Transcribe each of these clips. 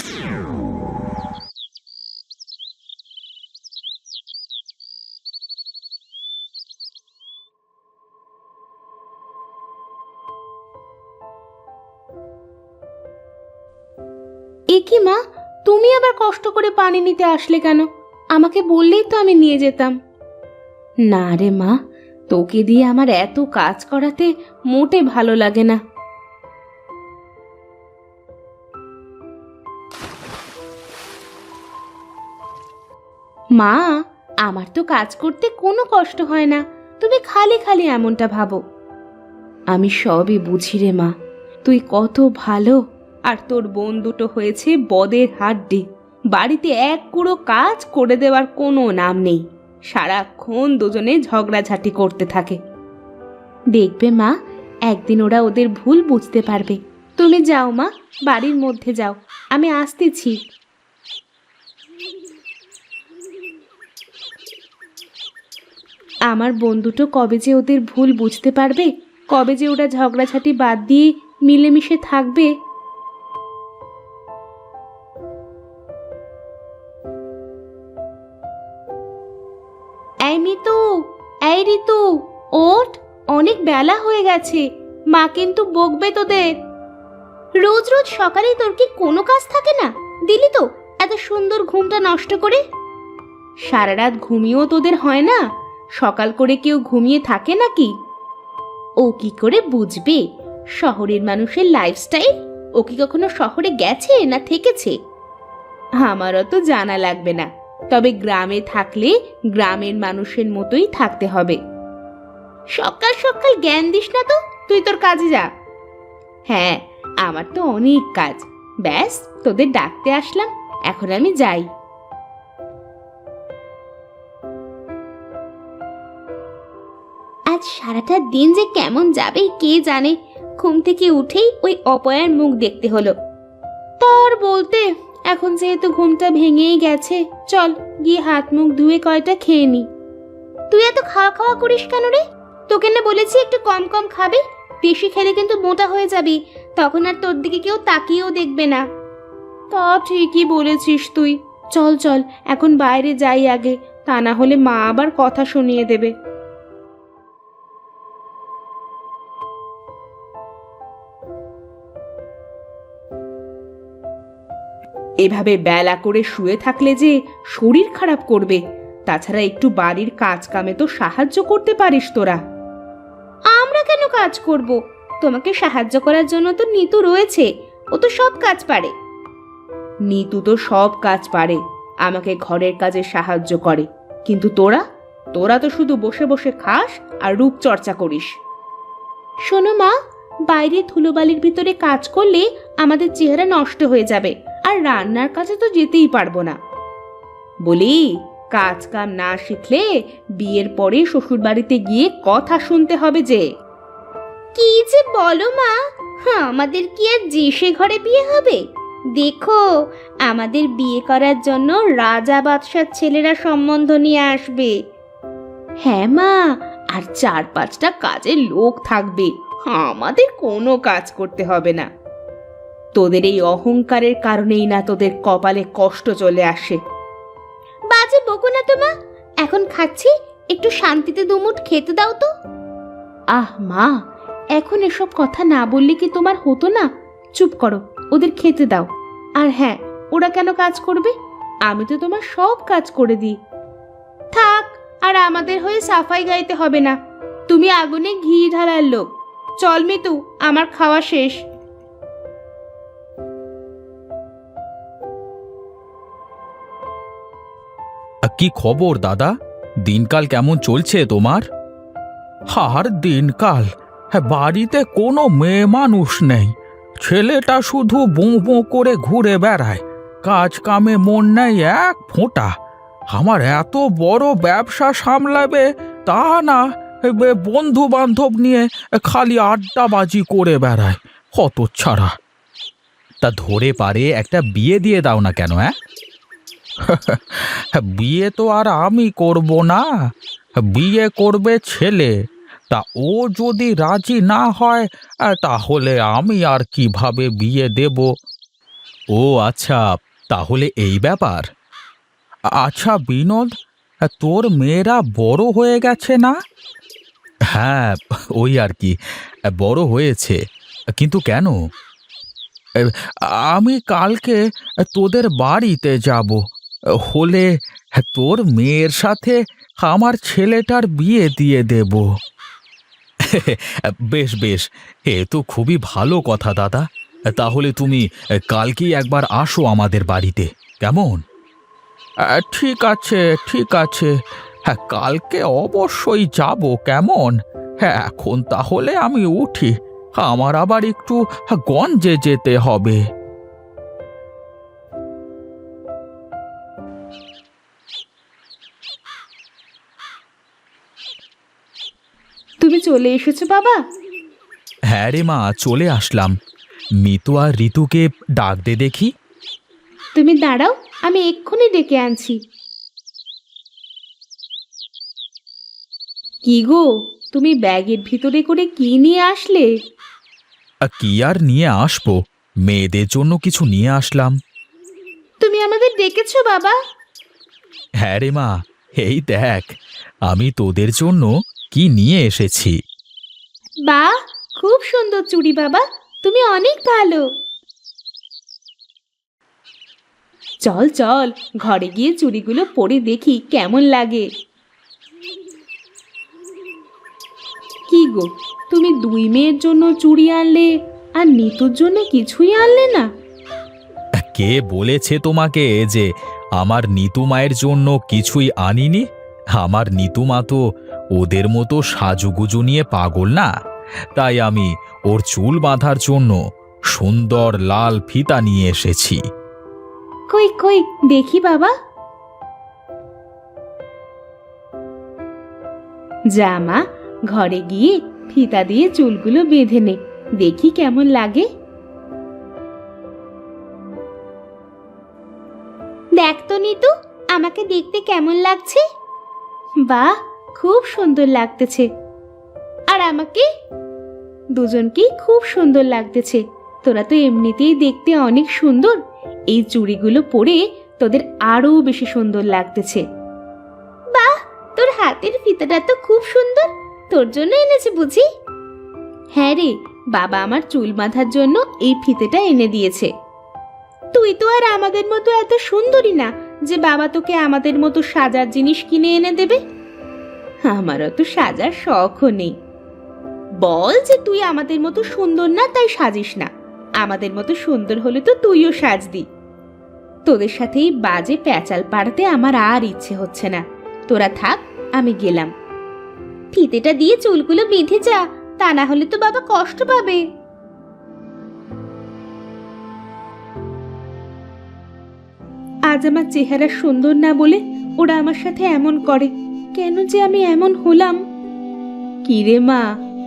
এ কি মা, তুমি আবার কষ্ট করে পানি নিতে আসলে কেন? আমাকে বললেই তো আমি নিয়ে যেতাম। না রে মা, তোকে দিয়ে আমার এত কাজ করাতে মোটে ভালো লাগে না। মা, আমার তো কাজ করতে কোনো কষ্ট হয় না, তুমি খালি খালি এমনটা ভাবো। আমি সবই বুঝি রে মা, তুই কত ভালো, আর তোর বোন দুটো হয়েছে বদের হাড্ডি। বাড়িতে এক কুড়ো কাজ করে দেওয়ার কোনো নাম নেই, সারাক্ষণ দুজনে ঝগড়াঝাটি করতে থাকে। দেখবে মা, একদিন ওরা ওদের ভুল বুঝতে পারবে। তুমি যাও মা, বাড়ির মধ্যে যাও, আমি আসতেছি। আমার বোন দুটো কবে যে ওদের ভুল বুঝতে পারবে, কবে যে ওরা ঝগড়াঝাটি বাদ দিয়ে মিলেমিশে থাকবে। এই মিতু, এই ঋতু, ওঠ, অনেক বেলা হয়ে গেছে, মা কিন্তু বকবে তোদের। রোজ রোজ সকালেই তোর কি কোনো কাজ থাকে না? দিলি তো এত সুন্দর ঘুমটা নষ্ট করে। সারা রাত ঘুমিয়েও তোদের হয় না? সকাল করে কেউ ঘুমিয়ে থাকে নাকি? ও কি করে বুঝবে শহরের মানুষের লাইফস্টাইল? ও কি কখনো শহরে গেছে না থেকেছে? আমারও তো জানা লাগবে না, তবে গ্রামে থাকলে গ্রামের মানুষের মতোই থাকতে হবে। সকাল সকাল জ্ঞান দিস না তো, তুই তোর কাজে যা। হ্যাঁ, আমার তো অনেক কাজ, ব্যাস তোদের ডাকতে আসলাম, এখন আমি যাই। আজ সারাটা দিন যে কেমন যাবে কে জানে। ঘুম থেকে উঠেই ওই অপয়ার মুখ দেখতে হলো। তার বলতে, এখন যেহেতু ঘুমটা ভেঙেই গেছে, চল গিয়ে হাত মুখ ধুয়ে কয়টা খেয়ে নি। তুই এত খাওয়া খাওয়া করিস কেন রে? তোকে না বলেছি একটু কম কম খাবে, বেশি খেলে কিন্তু মোটা হয়ে যাবি, তখন আর তোর দিকে কেউ তাকিয়েও দেখবে না। তা ঠিকই বলেছিস তুই, চল চল এখন বাইরে যাই আগে, তা না হলে মা আবার কথা শুনিয়ে দেবে। এভাবে বেলা করে শুয়ে থাকলে যে শরীর খারাপ করবে, তাছাড়া একটু বাড়ির কাজ কামে তো সাহায্য করতে পারিস তোরা। আমরা কেন কাজ করব? তোমাকে সাহায্য করার জন্য তো নিতু রয়েছে, ও তো সব কাজ পারে। নিতু তো সব কাজ পারে, আমাকে ঘরের কাজে সাহায্য করে, কিন্তু তোরা তোরা তো শুধু বসে বসে খাস আর রূপচর্চা করিস। শোনো মা, বাইরে ধুলোবালির ভিতরে কাজ করলে আমাদের চেহারা নষ্ট হয়ে যাবে, আর রান্নার কাছে তো যেতেই পারবো না। বলি, কাজ কাম না শিখলে বিয়ের পরে শ্বশুর বাড়িতে গিয়ে কথা শুনতে হবে যে। কি যে বলো মা, আমাদের কি আর যে সে ঘরে বিয়ে হবে? দেখো, আমাদের বিয়ে করার জন্য রাজা বাদশার ছেলেরা সম্বন্ধ নিয়ে আসবে। হ্যাঁ মা, আর 4-5টা কাজের লোক থাকবে, আমাদের কোনো কাজ করতে হবে না। তোদের এই অহংকারের কারণেই না তোদের কপালে কষ্ট চলে আসে। বাজে বকো না তো মা, এখন খাচ্ছি, একটু শান্তিতে দুমুঠ খেতে দাও তো। আহ মা, এখন এসব কথা না বললে কি তোমার হতো না? চুপ করো, ওদের খেতে দাও। আর হ্যাঁ, ওরা কেন কাজ করবে? আমি তো তোমার সব কাজ করে দিই। থাক, আর আমাদের হয়ে সাফাই গাইতে হবে না, তুমি আগুনে ঘি ঢালার লোক। চল মিতু, আমার খাওয়া শেষ। কি খবর দাদা? দিনকাল কেমন চলছে তোমার? আর দিনকাল, বাড়িতে কোনো মেয়ে মানুষ নেই, ছেলেটা শুধু বোঁ বোঁ করে ঘুরে বেড়ায়, কাজ কামে মন নেই এক ফোঁটা। আমার এত বড় ব্যবসা সামলাবে তা না, বন্ধু বান্ধব নিয়ে খালি আড্ডাবাজি করে বেড়ায়, হতচ্ছাড়া। তা ধরে পারে একটা বিয়ে দিয়ে দাও না কেন? বিয়ে তো আর আমি করব না, বিয়ে করবে ছেলে। তা ও যদি রাজি না হয়, তাহলে আমি আর কিভাবে বিয়ে দেব? ও আচ্ছা, তাহলে এই ব্যাপার। আচ্ছা বিনোদ, তোর মেয়েরা বড় হয়ে গেছে না? হ্যাঁ, ওই আর কি, বড় হয়েছে। কিন্তু কেন? এ, আমি কালকে তোদের বাড়িতে যাব, হলে তোর মেয়ের সাথে আমার ছেলেটার বিয়ে দিয়ে দেব। বেশ বেশ, এ তো খুবই ভালো কথা দাদা। তাহলে তুমি কালকেই একবার আসো আমাদের বাড়িতে, কেমন? ঠিক আছে, ঠিক আছে। হ্যাঁ, কালকে অবশ্যই যাব, কেমন? হ্যাঁ, এখন তাহলে আমি উঠি, আমার আবার একটু গঞ্জে যেতে হবে। তুমি চলে এসেছো বাবা? হ্যাঁ রে মা, চলে আসলাম। মিতু আর ঋতুকে ডাক দে দেখি। তুমি দাঁড়াও, আমি এক্ষুনি ডেকে আনছি। কি গো, তুমি ব্যাগের ভিতরে করে কি নিয়ে আসলে? কি আর নিয়ে আসবো, মেয়েদের জন্য কিছু নিয়ে আসলাম। তুমি আমাদের ডেকেছো বাবা? হ্যাঁ রে মা, এই দেখ, আমি তোদের জন্য কি নিয়ে এসেছি। বাহ, খুব সুন্দর চুড়ি বাবা, তুমি অনেক ভালো। চল চল, ঘরে গিয়ে চুড়িগুলো পরে দেখি কেমন লাগে। কি গো, তুমি দুই মেয়ের জন্য চুড়ি আনলে আর নিতুর জন্য কিছুই আনলে না? কে বলেছে তোমাকে যে আমার নিতু মায়ের জন্য কিছুই আনিনি? আমার নিতু মা তো ওদের মতো সাজুগুজু নিয়ে পাগল না। তাই আমি ওর চুল বাঁধার জন্য সুন্দর লাল ফিতা নিয়ে এসেছি। কই কই দেখি বাবা। জামা, ঘরে গিয়ে ফিতা দিয়ে চুলগুলো বেঁধে নে, দেখি কেমন লাগে। দেখ তো নিতু, আমাকে দেখতে কেমন লাগছে? বাহ, খুব সুন্দর লাগতেছে। আর আমাকে? দুজনকেই খুব সুন্দর লাগতেছে। তোরা তো এমনিতেই দেখতে অনেক সুন্দর, এই চুড়িগুলো পরে তোদের আরো বেশি সুন্দর লাগতেছে। বাহ, তোর হাতের ফিতাটা তো খুব সুন্দর, তোর জন্য এনেছে বুঝি? হ্যাঁ রে, বাবা আমার চুল বাঁধার জন্য এই ফিতেটা এনে দিয়েছে। তুই তো আর আমাদের মতো এত সুন্দরী না যে বাবা তোকে আমাদের মতো সাজার জিনিস কিনে এনে দেবে। আমারও তো সাজার শখও নেই। বল যে তুই আমাদের মতো সুন্দর না, তাই সাজিস না। আমাদের মতো সুন্দর হলে তো তুইও সাজদি। তোদের সাথে এই বাজে প্যাচাল পাড়াতে আমার আর ইচ্ছে হচ্ছে না। তোরা থাক, আমি গেলাম। ফিতেটা দিয়ে চুলগুলো বেঁধে যা, তা না হলে তো বাবা কষ্ট পাবে। আজ আমার চেহারা সুন্দর না বলে ওরা আমার সাথে এমন করে, কেন যে আমি এমন হলাম? কি রে মা,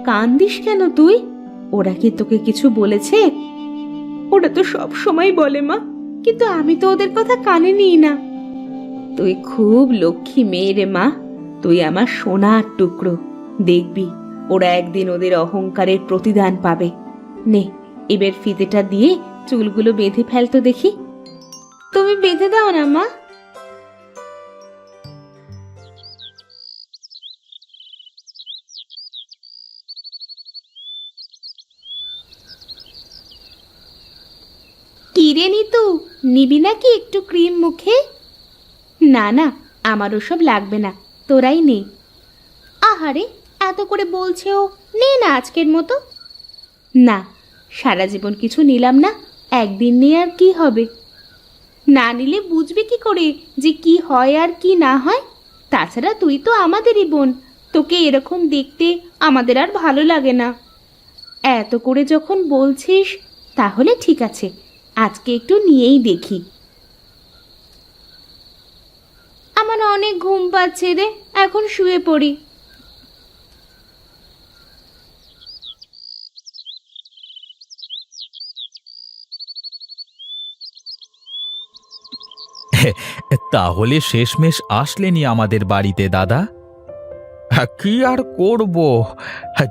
কান্দিস কেন তুই? ওরা কি তোকে কিছু বলেছে? ওরা তো সব সময় বলে মা, কিন্তু আমি তো ওদের কথা কানে নিই না। তুই খুব লক্ষ্মী মেয়ে রে মা, তুই আমার সোনার টুকরো। দেখবি ওরা একদিন ওদের অহংকারের প্রতিদান পাবে। নে, এবার ফিতেটা দিয়ে চুলগুলো বেঁধে ফেলতো দেখি। তুমি বেঁধে দাও না মা। কি রে নিতু, নিবি নাকি একটু ক্রিম মুখে? না না, আমার ওসব লাগবে না, তোরাই নে। আহারে, এত করে বলছে ও, নে না আজকের মতো। না, সারা জীবন কিছু নিলাম না, একদিন নিয়ে আর কি হবে? না নিলে বুঝবি কি করে যে কি হয় আর কি না হয়? তাছাড়া তুই তো আমাদেরই বোন, তোকে এরকম দেখতে আমাদের আর ভালো লাগে না। এত করে যখন বলছিস, তাহলে ঠিক আছে, আজকে একটু নিয়েই দেখি। আমার অনেক ঘুম পাচ্ছে রে, এখন শুয়ে পড়ি। তাহলে শেষমেশ আসলেনি আমাদের বাড়িতে দাদা? কি আর করব,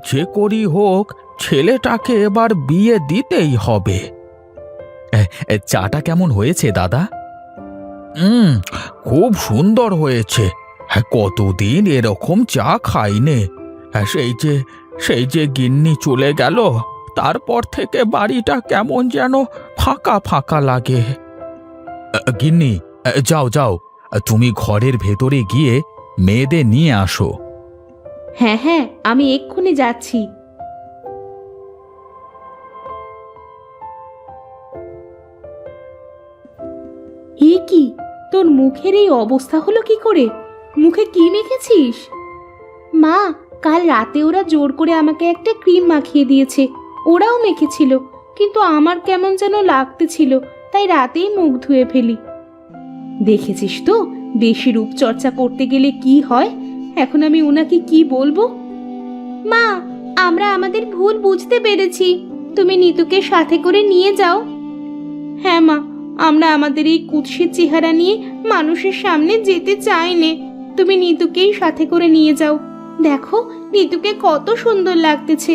যে করি হোক ছেলেটাকে এবার বিয়ে দিতেই হবে। চাটা কেমন হয়েছে দাদা? খুব সুন্দর হয়েছে। হ্যাঁ, কতদিন এরকম চা খাইনে। হ্যাঁ, সেই যে গিন্নি চলে গেল, তারপর থেকে বাড়িটা কেমন যেন ফাঁকা ফাঁকা লাগে। গিন্নি, যাও যাও, তুমি ঘরের ভেতরে গিয়ে মেয়েদের নিয়ে আসো। হ্যাঁ হ্যাঁ, আমি এক্ষুনি যাচ্ছি। এ কি, তোর মুখের এই অবস্থা হলো কি করে? মুখে কি মেখেছিস? মা, কাল রাতে ওরা জোর করে আমাকে একটা ক্রিম মাখিয়ে দিয়েছে। ওরাও মেখেছিল, কিন্তু আমার কেমন যেন লাগতেছিল, তাই রাতেই মুখ ধুয়ে ফেলি। দেখেছিস তো, বেশি রূপচর্চা করতে গেলে কি হয়। এখন আমি ওনাকে কি বলবো? মা, আমরা আমাদের ভুল বুঝতে পেরেছি, তুমি নিতুকে সাথে করে নিয়ে যাও। হ্যাঁ মা, আমরা আমাদের এই কুৎসিত চেহারা নিয়ে মানুষের সামনে যেতে চাই নে। তুমি নিতুকেই সাথে করে নিয়ে যাও। দেখো, নিতুকে কত সুন্দর লাগতেছে।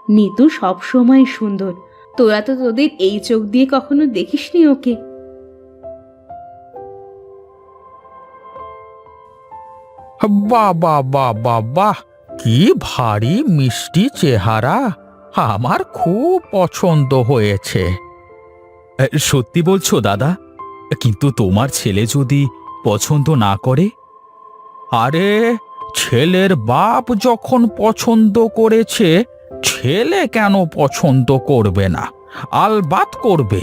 নিতু সব সময় সুন্দর, তোরা তো তোদের এই চোখ দিয়ে কখনো দেখিসনি ওকে। বাহ বাহ বাহ বাহ বাহ, কি ভারী মিষ্টি চেহারা! আমার খুব পছন্দ হয়েছে। সত্যি বলছো দাদা? কিন্তু তোমার ছেলে যদি পছন্দ না করে? আরে, ছেলের বাপ যখন পছন্দ করেছে, ছেলে কেন পছন্দ করবে না? আলবাত করবে।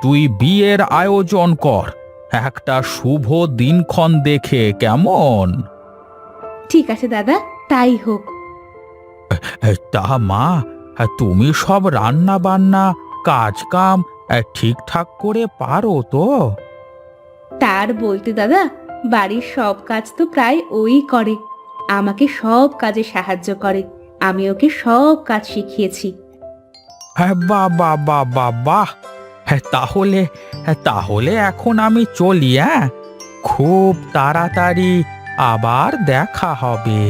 তুই বিয়ের আয়োজন কর, একটা শুভ দিনক্ষণ দেখে, কেমন? ঠিক আছে দাদা, তাই হোক। তা মা, তুমি সব রান্না বান্না কাজ কাম ঠিকঠাক করে পারো তো? তার বলতে দাদা, বাড়ির সব কাজ তো প্রায় ওই করে। আমাকে সব কাজে সাহায্য করে, আমি ওকে সব কাজ শিখিয়েছি। হ্যাঁ, বাহ বাহ বাহ বাহ বাহ। তাহলে এখন আমি চলি। হ্যাঁ, খুব তাড়াতাড়ি আবার দেখা হবে।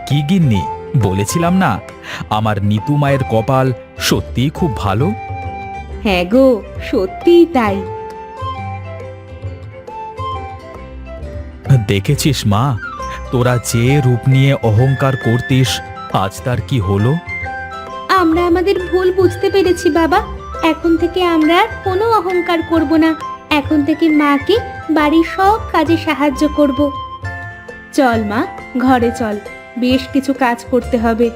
কি গিন্নি, বলেছিলাম না আমার নিতু মায়ের কপাল সত্যিই খুব ভালো? হ্যাঁ গো, সত্যিই তাই। দেখেছিস মা, তোরা যে রূপ নিয়ে অহংকার করতিস, আজ তার কি হলো? আমরা আমাদের ভুল বুঝতে পেরেছি বাবা। এখন থেকে আমরা আর কোনো অহংকার করব না। এখন থেকে মাকে বাড়ির সব কাজে সাহায্য করব। চল মা, ঘরে চল, বেশ কিছু কাজ করতে হবে।